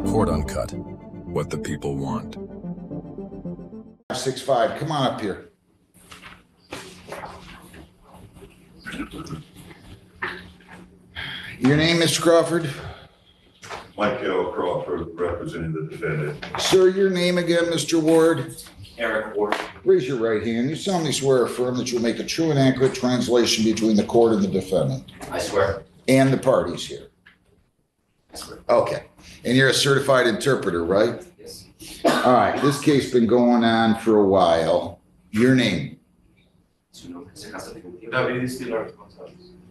Court Uncut. What the people want. 6'5", come on up here. Your name, Mr. Crawford? Michael Crawford, representing the defendant. Sir, your name again, Mr. Ward? Eric Ward. Raise your right hand. You solemnly swear or affirm that you'll make a true and accurate translation between the court and the defendant? I swear. And the parties here? I swear. Okay. And you're a certified interpreter, right? Yes. All right. This case been going on for a while. Your name?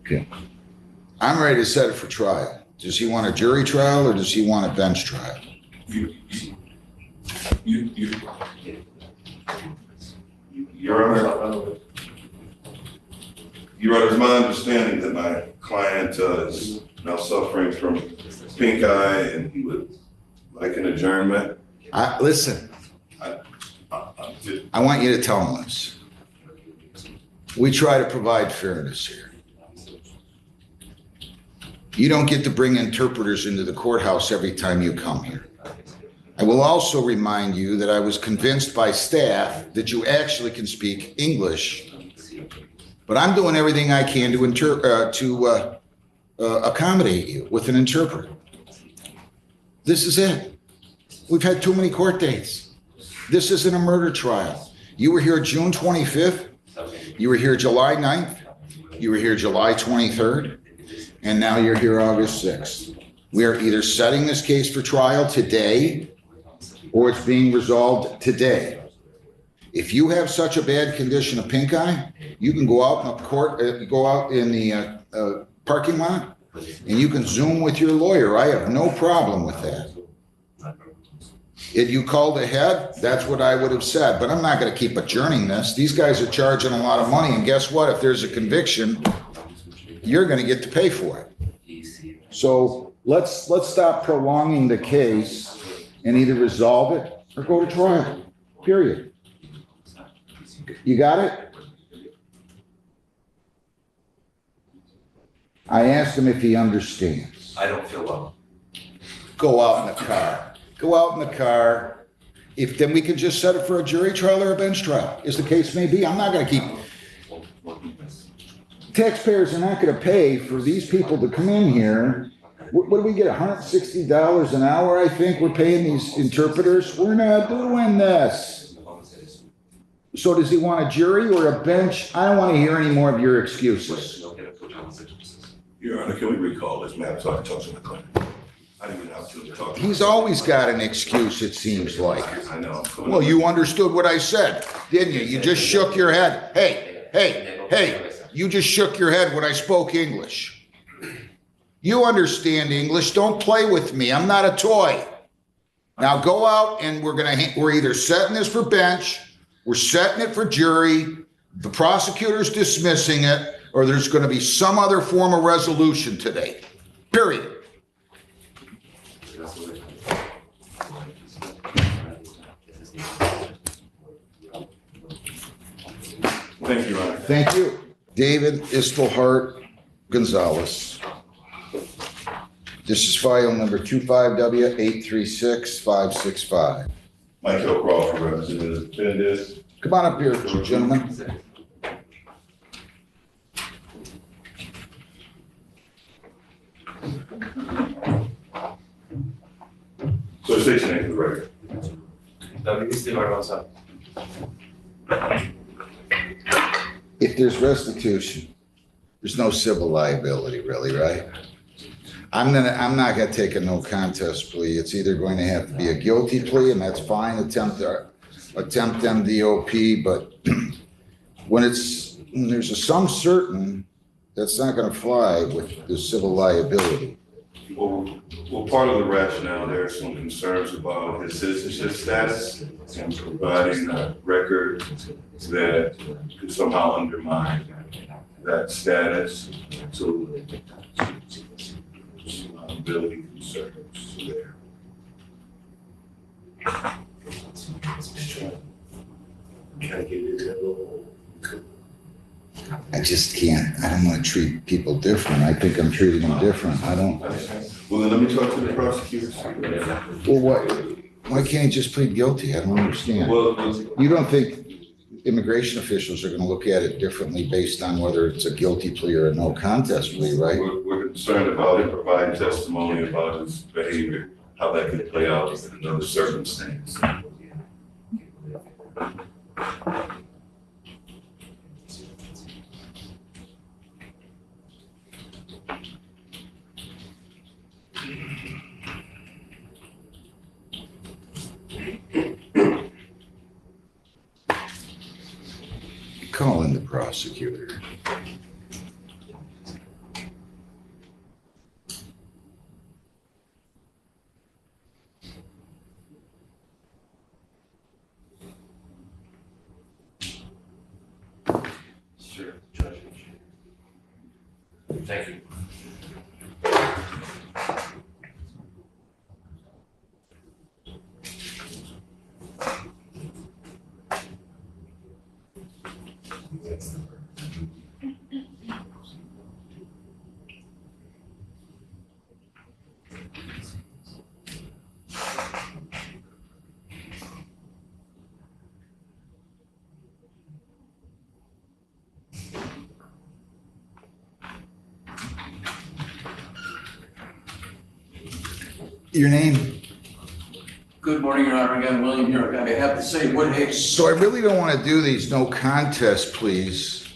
Okay. I'm ready to set it for trial. Does he want a jury trial or does he want a bench trial? Your Honor, it's my understanding that my client is now suffering from pink eye and he would like an adjournment. Listen, I want you to tell him this. We try to provide fairness here. You don't get to bring interpreters into the courthouse every time you come here. I will also remind you that I was convinced by staff that you actually can speak English, but I'm doing everything I can to accommodate you with an interpreter. This is it. We've had too many court dates. This isn't a murder trial. You were here June 25th. You were here July 9th. You were here July 23rd. And now you're here August 6th. We are either setting this case for trial today or it's being resolved today. If you have such a bad condition of pink eye, you can go out in the parking lot and you can Zoom with your lawyer. I have no problem with that. If you called ahead, that's what I would have said, but I'm not going to keep adjourning this. These guys are charging a lot of money, and guess what? If there's a conviction, you're going to get to pay for it. So let's stop prolonging the case and either resolve it or go to trial, period. You got it? I asked him if he understands. I don't feel well. Go out in the car. Go out in the car. If then we can just set it for a jury trial or a bench trial, as the case may be. I'm not going to keep. Taxpayers are not going to pay for these people to come in here. What do we get? $160 an hour, I think we're paying these interpreters. We're not doing this. So does he want a jury or a bench? I don't want to hear any more of your excuses. Your Honor, can we recall this matter so I can talk to the client? I didn't get an opportunity to talk to him. He's always got an excuse, it seems like. I know. Well, you understood what I said, didn't you? You just shook your head. Hey, you just shook your head when I spoke English. You understand English. Don't play with me. I'm not a toy. Now go out and we're either setting this for bench, we're setting it for jury, the prosecutor's dismissing it, or there's going to be some other form of resolution today. Period. Thank you, Your Honor. Thank you. David Istelhart Gonzalez. This is file number 25W836565. Michael Crawford, representing the defendants. Come on up here, gentlemen. So state your name for the record. If there's restitution, there's no civil liability, really, right? I'm not gonna take a no contest plea. It's either going to have to be a guilty plea, and that's fine, attempt MDOP, but when there's a sum certain, that's not gonna fly with the civil liability. Well, part of the rationale, there are some concerns about his citizenship status and providing a record that could somehow undermine that status. So, ability concerns there. Can I get it? I just can't, I don't want to treat people different. I think I'm treating them different. I don't, Well, then let me talk to the prosecutors. well, why can't he just plead guilty? I don't understand. Well, You don't think immigration officials are going to look at it differently based on whether it's a guilty plea or a no contest plea, right? we're concerned about it, providing testimony about his behavior, how that could play out in another circumstance. Call in the prosecutor. Sure, Judge. Thank you. Your name? Good morning, Your Honor. Again, William here. I have to say, what Hicks. So I really don't want to do these no contest pleas.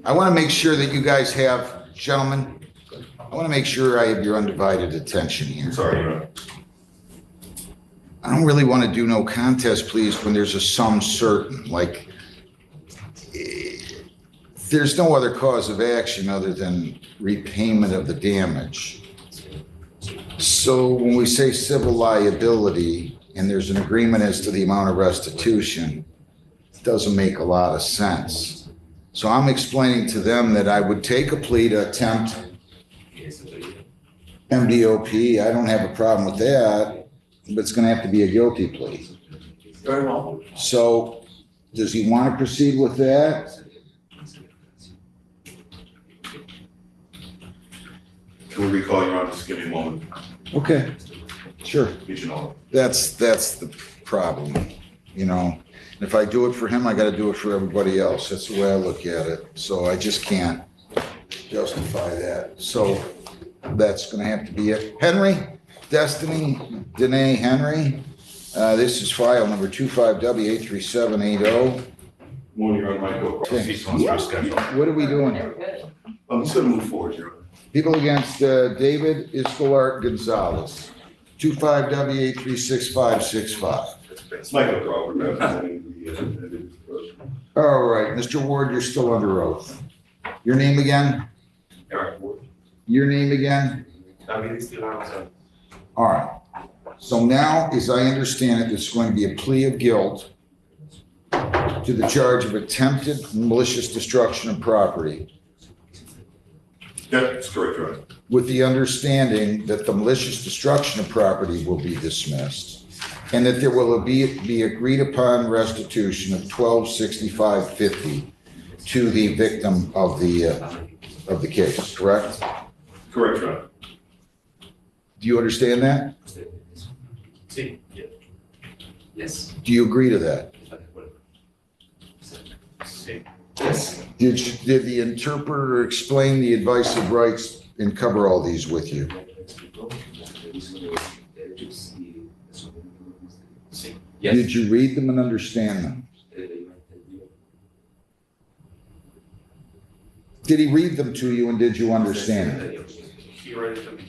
I want to make sure that you guys have, gentlemen, I want to make sure I have your undivided attention here. Sorry, Your Honor. I don't really want to do no contest pleas when there's a sum certain, like there's no other cause of action other than repayment of the damage. So when we say civil liability and there's an agreement as to the amount of restitution, it doesn't make a lot of sense. So I'm explaining to them that I would take a plea to attempt MDOP. I don't have a problem with that, but it's going to have to be a guilty plea. Very well. So does he want to proceed with that? Can we recall, Your Honor? Just give me a moment. Okay, sure. Get you know. That's the problem, you know. If I do it for him, I got to do it for everybody else. That's the way I look at it. So I just can't justify that. So that's going to have to be it. Henry, Destiny, Danae Henry. This is file number 25W83780. Morning, Your Honor. Michael. Proceed on your schedule. What are we doing? I'm just gonna move forward, Your Honor. People against David Escolar Gonzalez, 25W8366565. It's Michael Crawford, representing the All right, Mr. Ward, you're still under oath. Your name again? Eric Ward. Your name again? David Escolar. All right. So now, as I understand it, there's going to be a plea of guilt to the charge of attempted malicious destruction of property, Yeah, that's correct, Your Honor. with the understanding that the malicious destruction of property will be dismissed and that there will be agreed upon restitution of $1265.50 to the victim of the case, correct? Correct, Your Honor. Do you understand that? Sí, yeah. Yes. Do you agree to that? Sí. Yes. Did the interpreter explain the advice of rights and cover all these with you? Sí. Yes. Did you read them and understand them? Did he read them to you and did you understand them? He read it to me.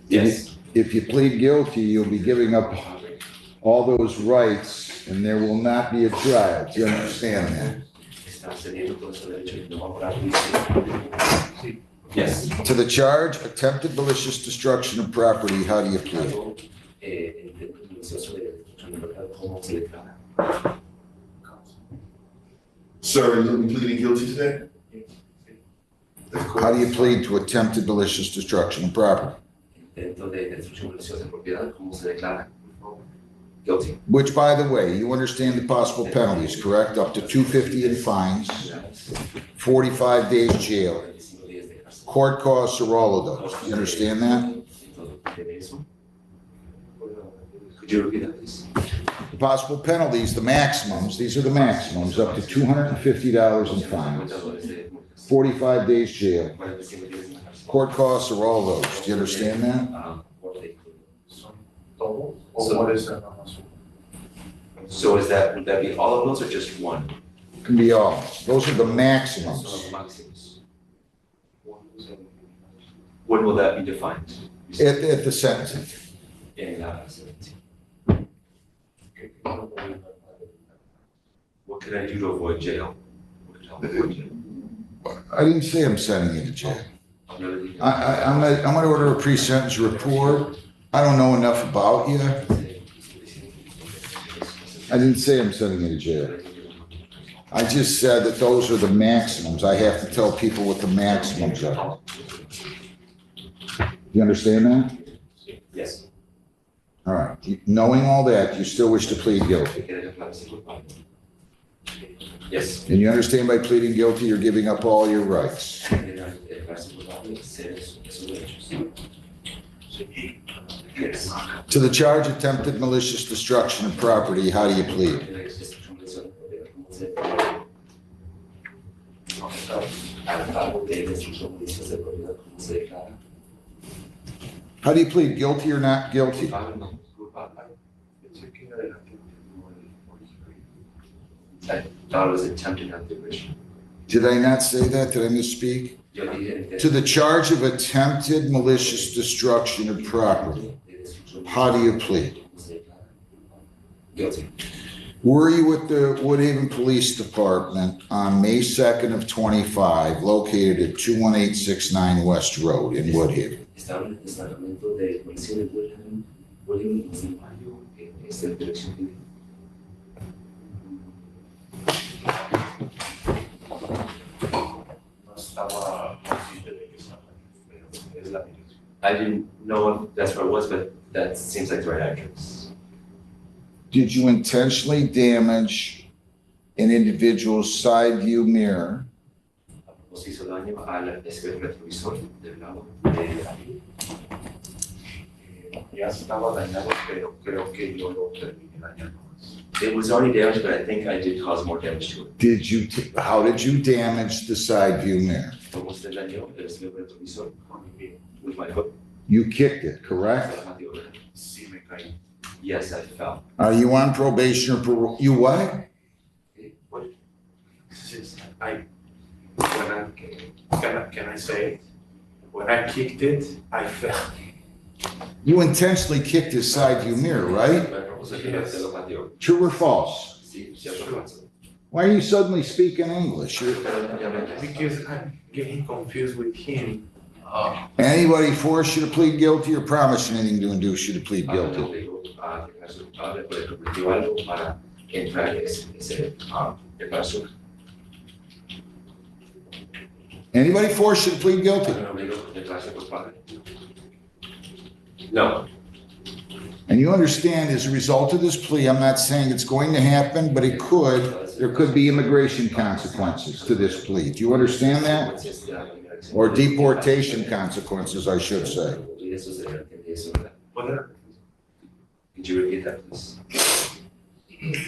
Yes. If you plead guilty, you'll be giving up all those rights and there will not be a trial. Do you understand that? Yes. To the charge, attempted malicious destruction of property, how do you plead? Sir, you're pleading guilty today? How do you plead to attempted malicious destruction of property? Guilty. Which, by the way, you understand the possible penalties, correct? Up to $250 in fines 45 days jail. 45 días de cárcel. Court costs are all of those. Do you understand that? Could you repeat that, please? The possible penalties, the maximums, these are the maximums, up to $250 in fines, 45 days jail. 45 días en la cárcel. Court costs are all those. Do you understand that? So is that, would that be all of those or just one? Can be all. Those are the Those maximums. are the maxims. When will that be defined? At the sentencing. In 17. What can I do to avoid jail? What could help avoid jail? I didn't say I'm sending you to jail. Really? I'm gonna order a pre-sentence report. I don't know enough about you. I didn't say I'm sending you to jail. I just said that those are the maximums. I have to tell people what the maximums are. You understand that? Yes. All right. Knowing all that, you still wish to plead guilty. Yes. And you understand by pleading guilty, you're giving up all your rights. Yes. To the charge attempted malicious destruction of property, how do you plead? How do you plead, guilty or not guilty? I thought it was attempted at the original. Did I not say that? Did I misspeak? To the charge of attempted malicious destruction of property, how do you plead? Guilty. Were you at the Woodhaven Police Department on May 2nd of 25, located at 21869 West Road in Woodhaven? Estaba en el departamento de policía de Woodhaven municipal, es el dirección que I didn't know if that's where it was, but that seems like the right address. Did you intentionally damage an individual's side view mirror Nos hizo daño al espejo retrovisor del lado de Ya estaba dañado, pero creo que yo lo terminé dañando más. It was already damaged, but I think I did cause more damage to it. Did you, how did you damage the side view mirror? ¿Cómo se dañó el espejo retrovisor? Con mi pie. With my foot. You kicked it, correct? Sí me caí. Yes, I fell. Are you on probation or parole? You what? What? Can I say it? When I kicked it, I fell. You intentionally kicked his side view mirror, right? True or false? Why are you suddenly speaking English? Because I'm getting confused with him. Anybody force you to plead guilty or promise you anything to induce you to plead guilty? Anybody force you to plead guilty? No. And you understand, as a result of this plea, I'm not saying it's going to happen, but it could, there could be immigration consequences to this plea. Do you understand that? Or deportation consequences, I should say. Could you repeat that, please? Do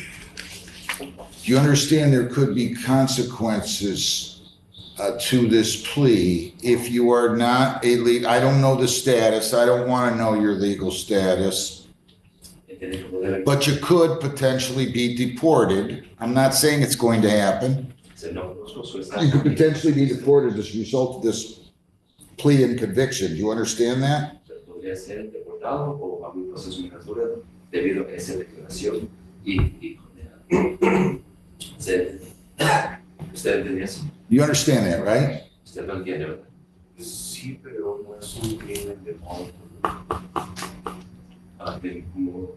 you understand there could be consequences to this plea if you are not a legal, I don't know the status, I don't want to know your legal status, but you could potentially be deported. I'm not saying it's going to happen. You could potentially be deported as a result of this plea and conviction. Do you understand that? Debido a esa declaración y condena. ¿Usted entiende eso? You understand that, right? Usted lo entiende, ¿verdad? Sí, pero no es un crimen de modo. De como...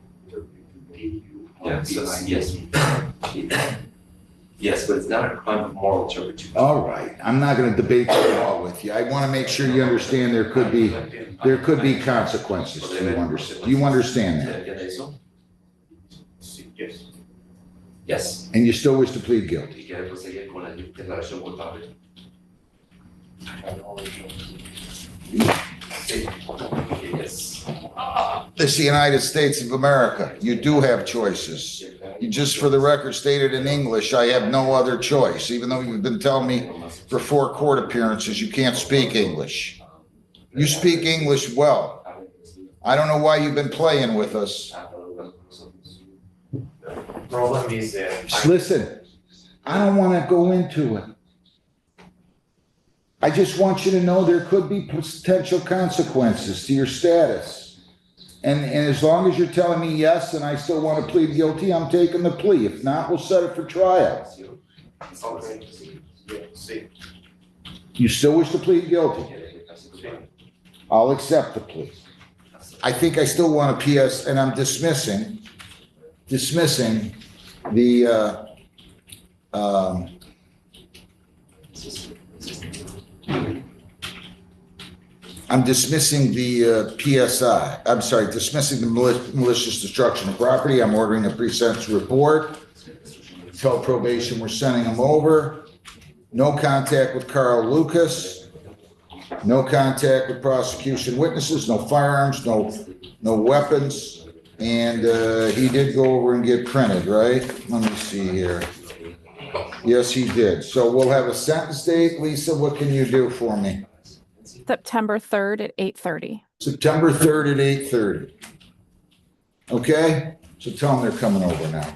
Yes. Yes, but it's not a crime of moral turpitude. All right, I'm not going to debate the law with you. I want to make sure you understand there could be consequences. Do you understand that? Sí, yes. Yes. And you still wish to plead guilty? Y quiere proseguir con la declaración culpable. Yes. This is the United States of America. You do have choices. You just, for the record, stated in English, I have no other choice, even though you've been telling me for 4 court appearances you can't speak English. You speak English well. I don't know why you've been playing with us. Problem is that. Just listen, I don't want to go into it. I just want you to know there could be potential consequences to your status. And as long as you're telling me yes, and I still want to plead guilty, I'm taking the plea. If not, we'll set it for trial. You still wish to plead guilty? I'll accept the plea. I think I still want a PS, and I'm dismissing the, I'm dismissing the PSI. I'm sorry, dismissing the malicious destruction of property. I'm ordering a pre-sentence report. Tell probation we're sending them over. No contact with Carl Lucas. No contact with prosecution witnesses. No firearms. No weapons. And he did go over and get printed, right? Let me see here. Yes, he did. So we'll have a sentence date. Lisa, what can you do for me? September 3rd at 8:30. September 3rd at 8:30. Okay? So tell them they're coming over now.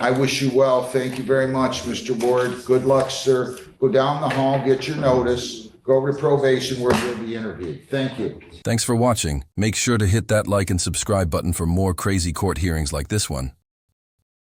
I wish you well. Thank you very much, Mr. Ward. Good luck, sir. Go down the hall, get your notice, go over to probation where you'll be interviewed. Thank you. Thanks for watching. Make sure to hit that like and subscribe button for more crazy court hearings like this one.